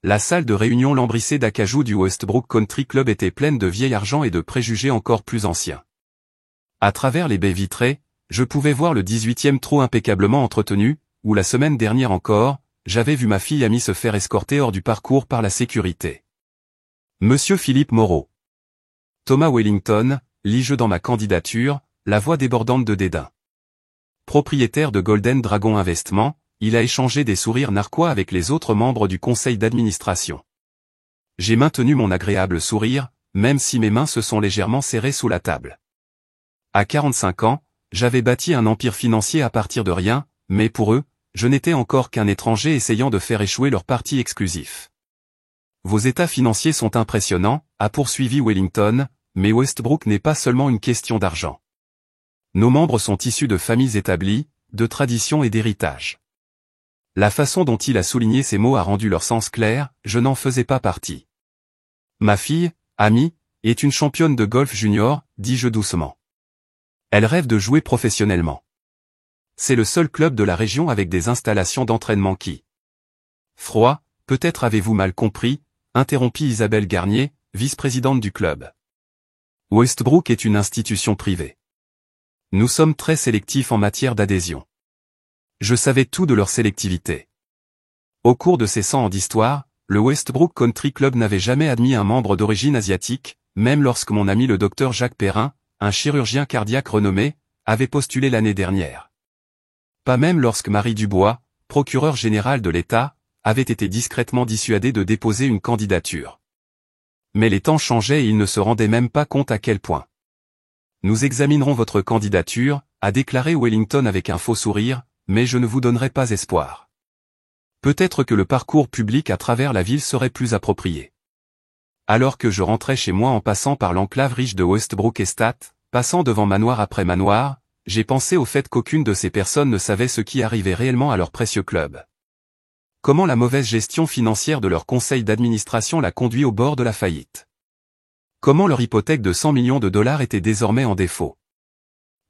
La salle de réunion lambrissée d'acajou du Westbrook Country Club était pleine de vieil argent et de préjugés encore plus anciens. À travers les baies vitrées, je pouvais voir le 18e trou impeccablement entretenu, où la semaine dernière encore, j'avais vu ma fille amie se faire escorter hors du parcours par la sécurité. Monsieur Philippe Moreau. Thomas Wellington, lis-je dans ma candidature, la voix débordante de dédain. Propriétaire de Golden Dragon Investment, il a échangé des sourires narquois avec les autres membres du conseil d'administration. J'ai maintenu mon agréable sourire, même si mes mains se sont légèrement serrées sous la table. À 45 ans, j'avais bâti un empire financier à partir de rien, mais pour eux, je n'étais encore qu'un étranger essayant de faire échouer leur parti exclusif. Vos états financiers sont impressionnants, a poursuivi Wellington, mais Westbrook n'est pas seulement une question d'argent. Nos membres sont issus de familles établies, de traditions et d'héritage. La façon dont il a souligné ces mots a rendu leur sens clair, je n'en faisais pas partie. Ma fille, Amy, est une championne de golf junior, dis-je doucement. Elle rêve de jouer professionnellement. C'est le seul club de la région avec des installations d'entraînement qui. Froid, peut-être avez-vous mal compris, interrompit Isabelle Garnier, vice-présidente du club. Westbrook est une institution privée. Nous sommes très sélectifs en matière d'adhésion. Je savais tout de leur sélectivité. Au cours de ces 100 ans d'histoire, le Westbrook Country Club n'avait jamais admis un membre d'origine asiatique, même lorsque mon ami le docteur Jacques Perrin, un chirurgien cardiaque renommé, avait postulé l'année dernière. Pas même lorsque Marie Dubois, procureur général de l'État, avait été discrètement dissuadé de déposer une candidature. Mais les temps changeaient et il ne se rendait même pas compte à quel point. Nous examinerons votre candidature, a déclaré Wellington avec un faux sourire, mais je ne vous donnerai pas espoir. Peut-être que le parcours public à travers la ville serait plus approprié. Alors que je rentrais chez moi en passant par l'enclave riche de Westbrook Estate, passant devant manoir après manoir, j'ai pensé au fait qu'aucune de ces personnes ne savait ce qui arrivait réellement à leur précieux club. Comment la mauvaise gestion financière de leur conseil d'administration l'a conduit au bord de la faillite. Comment leur hypothèque de 100 millions de dollars était désormais en défaut.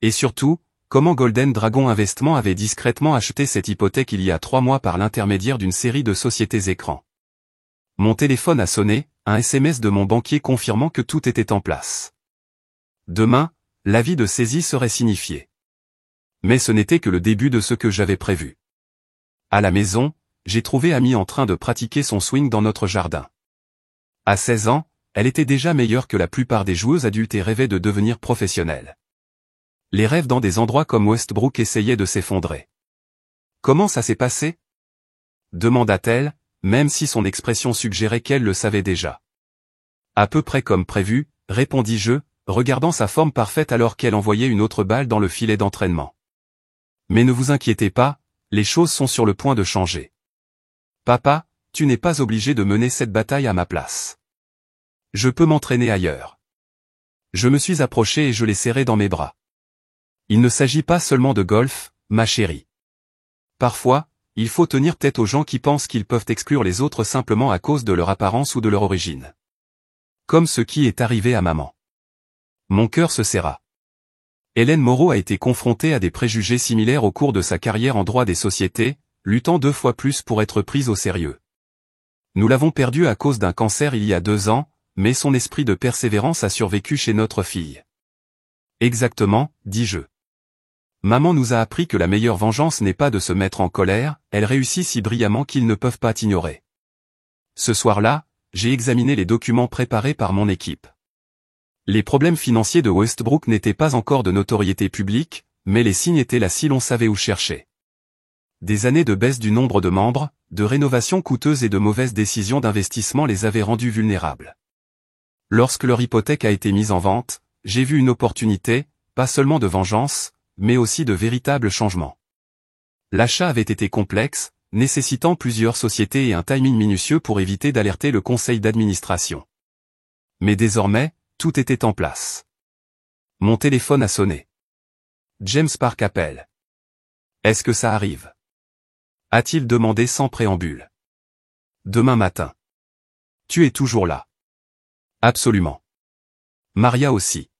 Et surtout, comment Golden Dragon Investment avait discrètement acheté cette hypothèque il y a 3 mois par l'intermédiaire d'une série de sociétés écrans. Mon téléphone a sonné, un SMS de mon banquier confirmant que tout était en place. Demain, l'avis de saisie serait signifié. Mais ce n'était que le début de ce que j'avais prévu. À la maison, j'ai trouvé Amy en train de pratiquer son swing dans notre jardin. À 16 ans, elle était déjà meilleure que la plupart des joueuses adultes et rêvait de devenir professionnelle. Les rêves dans des endroits comme Westbrook essayaient de s'effondrer. Comment ça s'est passé? Demanda-t-elle, même si son expression suggérait qu'elle le savait déjà. À peu près comme prévu, répondis-je, regardant sa forme parfaite alors qu'elle envoyait une autre balle dans le filet d'entraînement. Mais ne vous inquiétez pas, les choses sont sur le point de changer. Papa, tu n'es pas obligé de mener cette bataille à ma place. Je peux m'entraîner ailleurs. Je me suis approché et je l'ai serré dans mes bras. Il ne s'agit pas seulement de golf, ma chérie. Parfois, il faut tenir tête aux gens qui pensent qu'ils peuvent exclure les autres simplement à cause de leur apparence ou de leur origine. Comme ce qui est arrivé à maman. Mon cœur se serra. Hélène Moreau a été confrontée à des préjugés similaires au cours de sa carrière en droit des sociétés, luttant 2 fois plus pour être prise au sérieux. Nous l'avons perdue à cause d'un cancer il y a 2 ans, mais son esprit de persévérance a survécu chez notre fille. Exactement, dis-je. Maman nous a appris que la meilleure vengeance n'est pas de se mettre en colère, elle réussit si brillamment qu'ils ne peuvent pas t'ignorer. Ce soir-là, j'ai examiné les documents préparés par mon équipe. Les problèmes financiers de Westbrook n'étaient pas encore de notoriété publique, mais les signes étaient là si l'on savait où chercher. Des années de baisse du nombre de membres, de rénovations coûteuses et de mauvaises décisions d'investissement les avaient rendus vulnérables. Lorsque leur hypothèque a été mise en vente, j'ai vu une opportunité, pas seulement de vengeance, mais aussi de véritables changements. L'achat avait été complexe, nécessitant plusieurs sociétés et un timing minutieux pour éviter d'alerter le conseil d'administration. Mais désormais, tout était en place. Mon téléphone a sonné. James Park appelle. Est-ce que ça arrive? A-t-il demandé sans préambule. Demain matin. Tu es toujours là. Absolument. Maria aussi.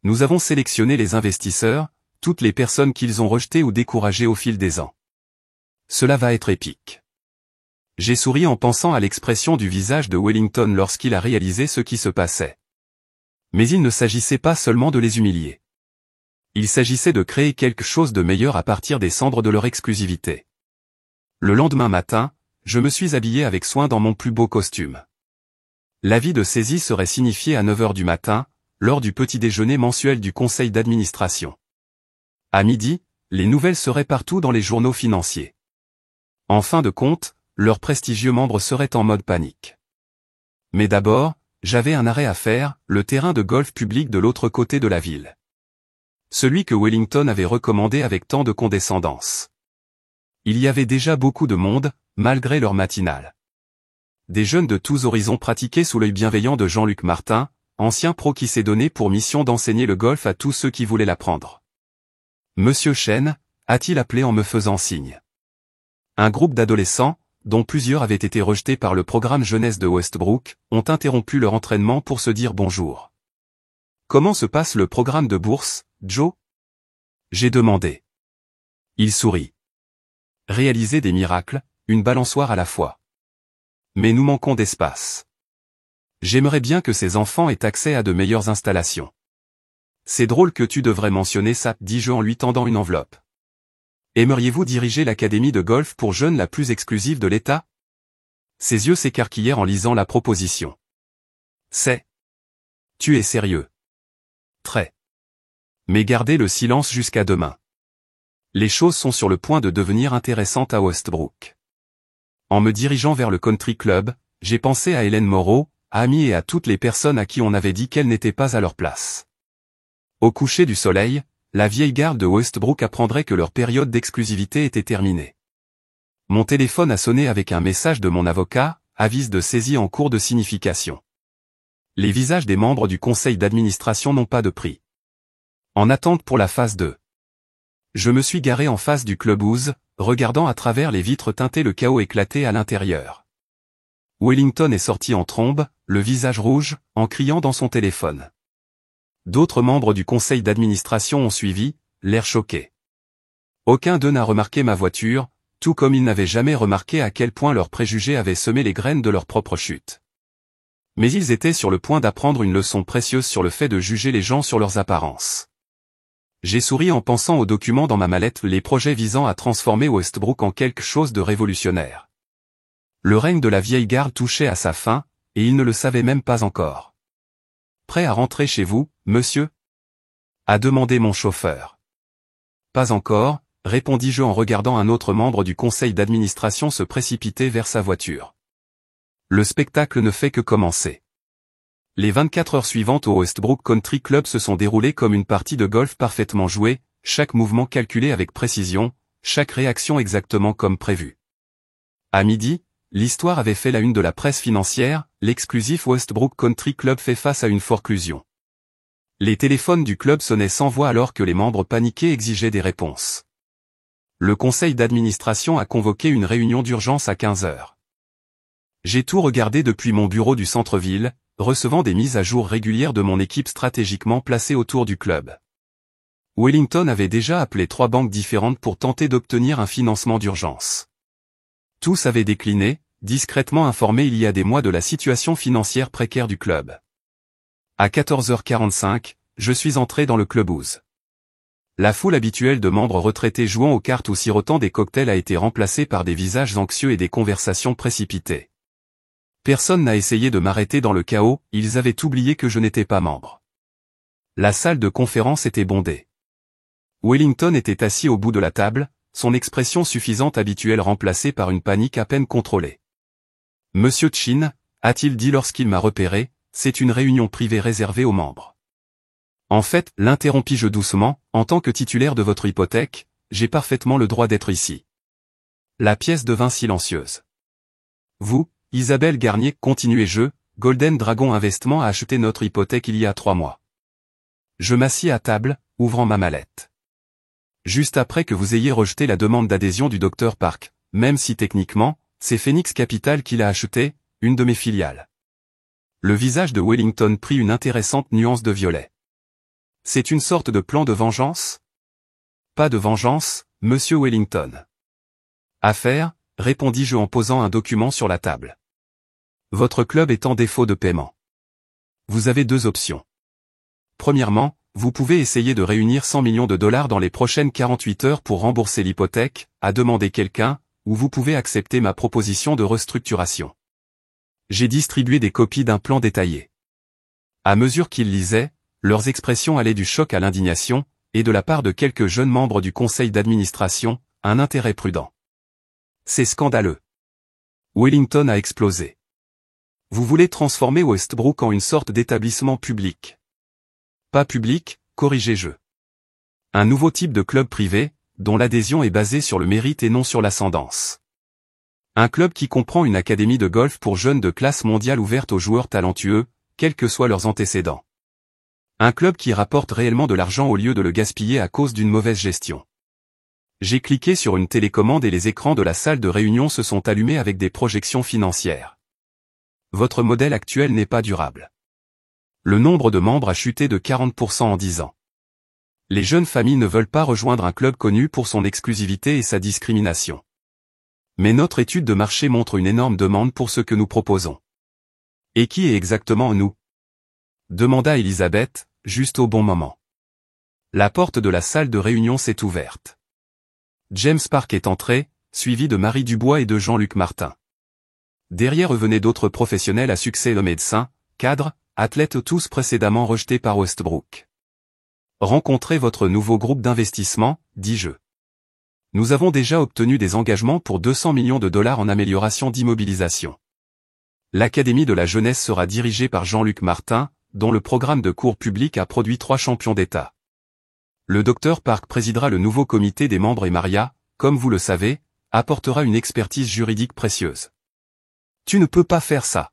Nous avons sélectionné les investisseurs, toutes les personnes qu'ils ont rejetées ou découragées au fil des ans. Cela va être épique. J'ai souri en pensant à l'expression du visage de Wellington lorsqu'il a réalisé ce qui se passait. Mais il ne s'agissait pas seulement de les humilier. Il s'agissait de créer quelque chose de meilleur à partir des cendres de leur exclusivité. Le lendemain matin, je me suis habillé avec soin dans mon plus beau costume. L'avis de saisie serait signifié à 9 heures du matin, lors du petit déjeuner mensuel du conseil d'administration. À midi, les nouvelles seraient partout dans les journaux financiers. En fin de compte, leurs prestigieux membres seraient en mode panique. Mais d'abord, j'avais un arrêt à faire, le terrain de golf public de l'autre côté de la ville. Celui que Wellington avait recommandé avec tant de condescendance. Il y avait déjà beaucoup de monde, malgré leur matinale. Des jeunes de tous horizons pratiquaient sous l'œil bienveillant de Jean-Luc Martin, ancien pro qui s'est donné pour mission d'enseigner le golf à tous ceux qui voulaient l'apprendre. Monsieur Chen, a-t-il appelé en me faisant signe. Un groupe d'adolescents, dont plusieurs avaient été rejetés par le programme jeunesse de Westbrook, ont interrompu leur entraînement pour se dire bonjour. Comment se passe le programme de bourse, Joe? J'ai demandé. Il sourit. Réaliser des miracles, une balançoire à la fois. Mais nous manquons d'espace. J'aimerais bien que ces enfants aient accès à de meilleures installations. C'est drôle que tu devrais mentionner ça, dis-je en lui tendant une enveloppe. Aimeriez-vous diriger l'académie de golf pour jeunes la plus exclusive de l'État? Ses yeux s'écarquillèrent en lisant la proposition. C'est. Tu es sérieux. Très. Mais gardez le silence jusqu'à demain. Les choses sont sur le point de devenir intéressantes à Westbrook. En me dirigeant vers le country club, j'ai pensé à Hélène Moreau, à Amy et à toutes les personnes à qui on avait dit qu'elles n'étaient pas à leur place. Au coucher du soleil, la vieille garde de Westbrook apprendrait que leur période d'exclusivité était terminée. Mon téléphone a sonné avec un message de mon avocat, avis de saisie en cours de signification. Les visages des membres du conseil d'administration n'ont pas de prix. En attente pour la phase 2. Je me suis garé en face du clubhouse, regardant à travers les vitres teintées le chaos éclaté à l'intérieur. Wellington est sorti en trombe, le visage rouge, en criant dans son téléphone. D'autres membres du conseil d'administration ont suivi, l'air choqué. Aucun d'eux n'a remarqué ma voiture, tout comme ils n'avaient jamais remarqué à quel point leurs préjugés avaient semé les graines de leur propre chute. Mais ils étaient sur le point d'apprendre une leçon précieuse sur le fait de juger les gens sur leurs apparences. J'ai souri en pensant aux documents dans ma mallette, les projets visant à transformer Westbrook en quelque chose de révolutionnaire. Le règne de la vieille garde touchait à sa fin, et il ne le savait même pas encore. Prêt à rentrer chez vous, monsieur? A demandé mon chauffeur. Pas encore, répondis-je en regardant un autre membre du conseil d'administration se précipiter vers sa voiture. Le spectacle ne fait que commencer. Les 24 heures suivantes au Westbrook Country Club se sont déroulées comme une partie de golf parfaitement jouée, chaque mouvement calculé avec précision, chaque réaction exactement comme prévu. À midi, l'histoire avait fait la une de la presse financière, l'exclusif Westbrook Country Club fait face à une forclusion. Les téléphones du club sonnaient sans voix alors que les membres paniqués exigeaient des réponses. Le conseil d'administration a convoqué une réunion d'urgence à 15 heures. J'ai tout regardé depuis mon bureau du centre-ville, recevant des mises à jour régulières de mon équipe stratégiquement placée autour du club. Wellington avait déjà appelé 3 banques différentes pour tenter d'obtenir un financement d'urgence. Tous avaient décliné, discrètement informés il y a des mois de la situation financière précaire du club. À 14h45, je suis entré dans le clubhouse. La foule habituelle de membres retraités jouant aux cartes ou sirotant des cocktails a été remplacée par des visages anxieux et des conversations précipitées. Personne n'a essayé de m'arrêter dans le chaos, ils avaient oublié que je n'étais pas membre. La salle de conférence était bondée. Wellington était assis au bout de la table, son expression suffisante habituelle remplacée par une panique à peine contrôlée. Monsieur Chin, a-t-il dit lorsqu'il m'a repéré, c'est une réunion privée réservée aux membres. En fait, l'interrompis-je doucement, en tant que titulaire de votre hypothèque, j'ai parfaitement le droit d'être ici. La pièce devint silencieuse. Vous, Isabelle Garnier, continuai-je, Golden Dragon Investissement a acheté notre hypothèque il y a 3 mois. Je m'assis à table, ouvrant ma mallette. Juste après que vous ayez rejeté la demande d'adhésion du Dr Park, même si techniquement, c'est Phoenix Capital qui l'a acheté, une de mes filiales. Le visage de Wellington prit une intéressante nuance de violet. C'est une sorte de plan de vengeance? Pas de vengeance, monsieur Wellington. Affaire, répondis-je en posant un document sur la table. Votre club est en défaut de paiement. Vous avez deux options. Premièrement, vous pouvez essayer de réunir 100 millions de dollars dans les prochaines 48 heures pour rembourser l'hypothèque, a demandé quelqu'un, ou vous pouvez accepter ma proposition de restructuration. J'ai distribué des copies d'un plan détaillé. À mesure qu'ils lisaient, leurs expressions allaient du choc à l'indignation, et de la part de quelques jeunes membres du conseil d'administration, un intérêt prudent. C'est scandaleux. Wellington a explosé. Vous voulez transformer Westbrook en une sorte d'établissement public. Pas public, corrigez-je. Un nouveau type de club privé, dont l'adhésion est basée sur le mérite et non sur l'ascendance. Un club qui comprend une académie de golf pour jeunes de classe mondiale ouverte aux joueurs talentueux, quels que soient leurs antécédents. Un club qui rapporte réellement de l'argent au lieu de le gaspiller à cause d'une mauvaise gestion. J'ai cliqué sur une télécommande et les écrans de la salle de réunion se sont allumés avec des projections financières. Votre modèle actuel n'est pas durable. Le nombre de membres a chuté de 40% en 10 ans. Les jeunes familles ne veulent pas rejoindre un club connu pour son exclusivité et sa discrimination. Mais notre étude de marché montre une énorme demande pour ce que nous proposons. Et qui est exactement nous? Demanda Elisabeth, juste au bon moment. La porte de la salle de réunion s'est ouverte. James Park est entré, suivi de Marie Dubois et de Jean-Luc Martin. Derrière eux venaient d'autres professionnels à succès, le médecin, cadres, athlètes tous précédemment rejetés par Westbrook. Rencontrez votre nouveau groupe d'investissement, dis-je. Nous avons déjà obtenu des engagements pour 200 millions de dollars en amélioration d'immobilisation. L'Académie de la jeunesse sera dirigée par Jean-Luc Martin, dont le programme de cours public a produit 3 champions d'État. Le Dr Park présidera le nouveau comité des membres et Maria, comme vous le savez, apportera une expertise juridique précieuse. Tu ne peux pas faire ça.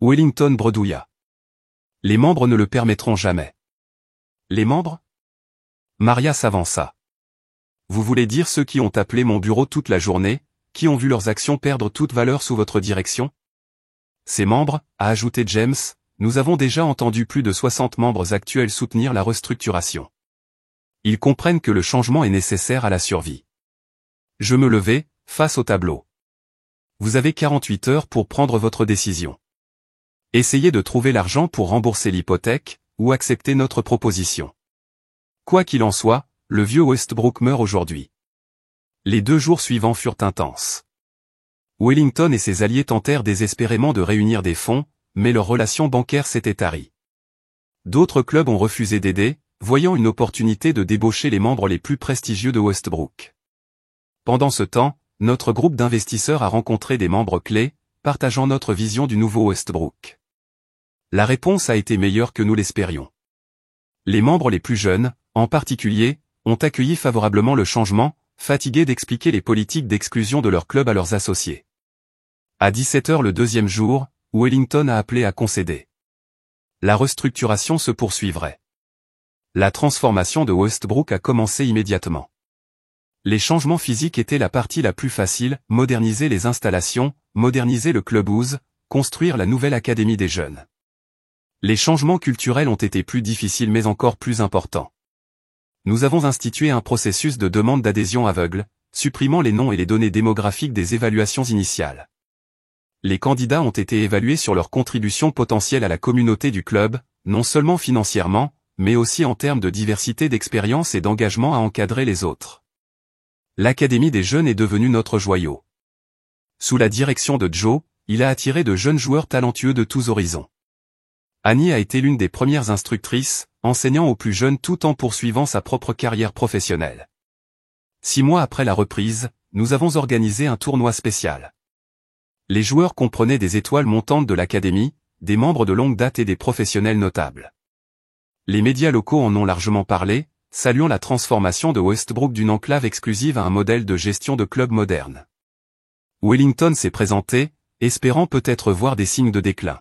Wellington bredouilla. Les membres ne le permettront jamais. Les membres? Maria s'avança. Vous voulez dire ceux qui ont appelé mon bureau toute la journée, qui ont vu leurs actions perdre toute valeur sous votre direction? Ces membres, a ajouté James, nous avons déjà entendu plus de 60 membres actuels soutenir la restructuration. Ils comprennent que le changement est nécessaire à la survie. Je me levai, face au tableau. Vous avez 48 heures pour prendre votre décision. Essayez de trouver l'argent pour rembourser l'hypothèque, ou accepter notre proposition. Quoi qu'il en soit, le vieux Westbrook meurt aujourd'hui. Les 2 jours suivants furent intenses. Wellington et ses alliés tentèrent désespérément de réunir des fonds, mais leurs relations bancaires s'étaient taries. D'autres clubs ont refusé d'aider, voyant une opportunité de débaucher les membres les plus prestigieux de Westbrook. Pendant ce temps, notre groupe d'investisseurs a rencontré des membres clés, partageant notre vision du nouveau Westbrook. La réponse a été meilleure que nous l'espérions. Les membres les plus jeunes, en particulier, ont accueilli favorablement le changement, fatigués d'expliquer les politiques d'exclusion de leur club à leurs associés. À 17 h le 2e jour, Wellington a appelé à concéder. La restructuration se poursuivrait. La transformation de Westbrook a commencé immédiatement. Les changements physiques étaient la partie la plus facile, moderniser les installations, moderniser le clubhouse, construire la nouvelle académie des jeunes. Les changements culturels ont été plus difficiles mais encore plus importants. Nous avons institué un processus de demande d'adhésion aveugle, supprimant les noms et les données démographiques des évaluations initiales. Les candidats ont été évalués sur leur contribution potentielle à la communauté du club, non seulement financièrement, mais aussi en termes de diversité d'expérience et d'engagement à encadrer les autres. L'Académie des jeunes est devenue notre joyau. Sous la direction de Joe, il a attiré de jeunes joueurs talentueux de tous horizons. Annie a été l'une des premières instructrices, enseignant aux plus jeunes tout en poursuivant sa propre carrière professionnelle. 6 mois après la reprise, nous avons organisé un tournoi spécial. Les joueurs comprenaient des étoiles montantes de l'académie, des membres de longue date et des professionnels notables. Les médias locaux en ont largement parlé, saluant la transformation de Westbrook d'une enclave exclusive à un modèle de gestion de club moderne. Wellington s'est présenté, espérant peut-être voir des signes de déclin.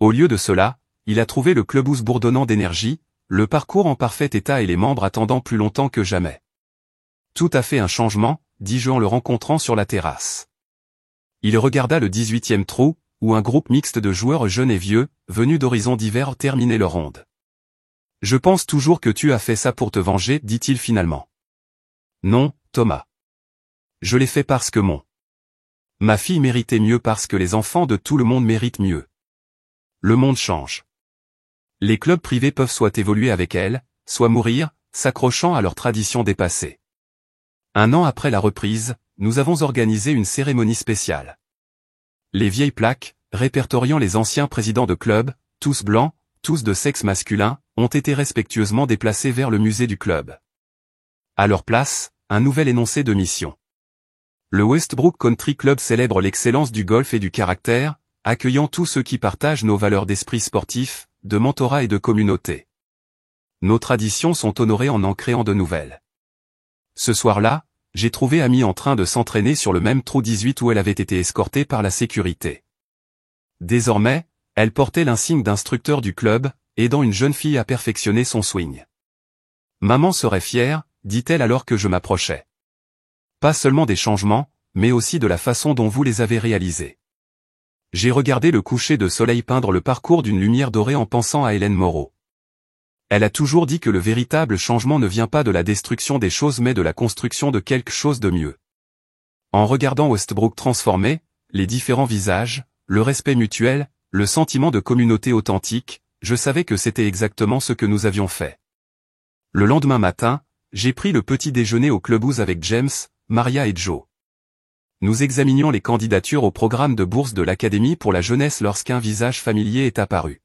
Au lieu de cela, il a trouvé le clubhouse bourdonnant d'énergie, le parcours en parfait état et les membres attendant plus longtemps que jamais. Tout à fait un changement, dis-je en le rencontrant sur la terrasse. Il regarda le 18e trou, où un groupe mixte de joueurs jeunes et vieux, venus d'horizons divers terminait leur ronde. Je pense toujours que tu as fait ça pour te venger, dit-il finalement. Non, Thomas. Je l'ai fait parce que ma fille méritait mieux, parce que les enfants de tout le monde méritent mieux. Le monde change. Les clubs privés peuvent soit évoluer avec elle, soit mourir, s'accrochant à leurs traditions dépassées. 1 an après la reprise, nous avons organisé une cérémonie spéciale. Les vieilles plaques, répertoriant les anciens présidents de clubs, tous blancs, tous de sexe masculin, ont été respectueusement déplacés vers le musée du club. À leur place, un nouvel énoncé de mission. Le Westbrook Country Club célèbre l'excellence du golf et du caractère, accueillant tous ceux qui partagent nos valeurs d'esprit sportif, de mentorat et de communauté. Nos traditions sont honorées en créant de nouvelles. Ce soir-là, j'ai trouvé Amy en train de s'entraîner sur le même trou 18 où elle avait été escortée par la sécurité. Désormais, elle portait l'insigne d'instructeur du club, aidant une jeune fille à perfectionner son swing. Maman serait fière, dit-elle alors que je m'approchais. Pas seulement des changements, mais aussi de la façon dont vous les avez réalisés. J'ai regardé le coucher de soleil peindre le parcours d'une lumière dorée en pensant à Hélène Moreau. Elle a toujours dit que le véritable changement ne vient pas de la destruction des choses mais de la construction de quelque chose de mieux. En regardant Westbrook transformer, les différents visages, le respect mutuel, le sentiment de communauté authentique, je savais que c'était exactement ce que nous avions fait. Le lendemain matin, j'ai pris le petit déjeuner au clubhouse avec James, Maria et Joe. Nous examinions les candidatures au programme de bourse de l'Académie pour la jeunesse lorsqu'un visage familier est apparu.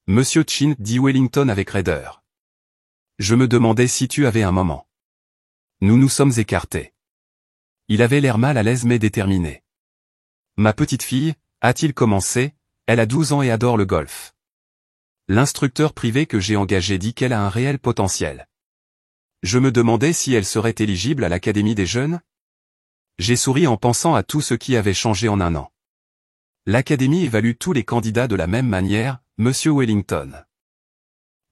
Monsieur Chin, dit Wellington avec raideur. Je me demandais si tu avais un moment. Nous nous sommes écartés. Il avait l'air mal à l'aise mais déterminé. Ma petite fille, a-t-il commencé, elle a 12 ans et adore le golf. L'instructeur privé que j'ai engagé dit qu'elle a un réel potentiel. Je me demandais si elle serait éligible à l'Académie des jeunes. J'ai souri en pensant à tout ce qui avait changé en 1 an. L'Académie évalue tous les candidats de la même manière, Monsieur Wellington.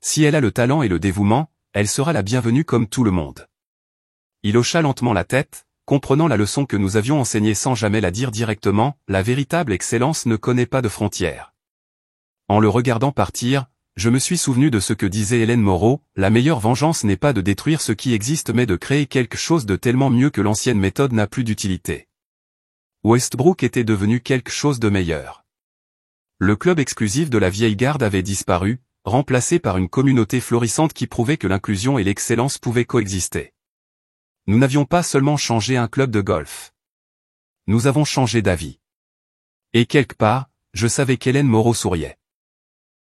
Si elle a le talent et le dévouement, elle sera la bienvenue comme tout le monde. Il hocha lentement la tête, comprenant la leçon que nous avions enseignée sans jamais la dire directement, la véritable excellence ne connaît pas de frontières. En le regardant partir, je me suis souvenu de ce que disait Hélène Moreau, la meilleure vengeance n'est pas de détruire ce qui existe mais de créer quelque chose de tellement mieux que l'ancienne méthode n'a plus d'utilité. Westbrook était devenu quelque chose de meilleur. Le club exclusif de la vieille garde avait disparu, remplacé par une communauté florissante qui prouvait que l'inclusion et l'excellence pouvaient coexister. Nous n'avions pas seulement changé un club de golf. Nous avons changé d'avis. Et quelque part, je savais qu'Hélène Moreau souriait.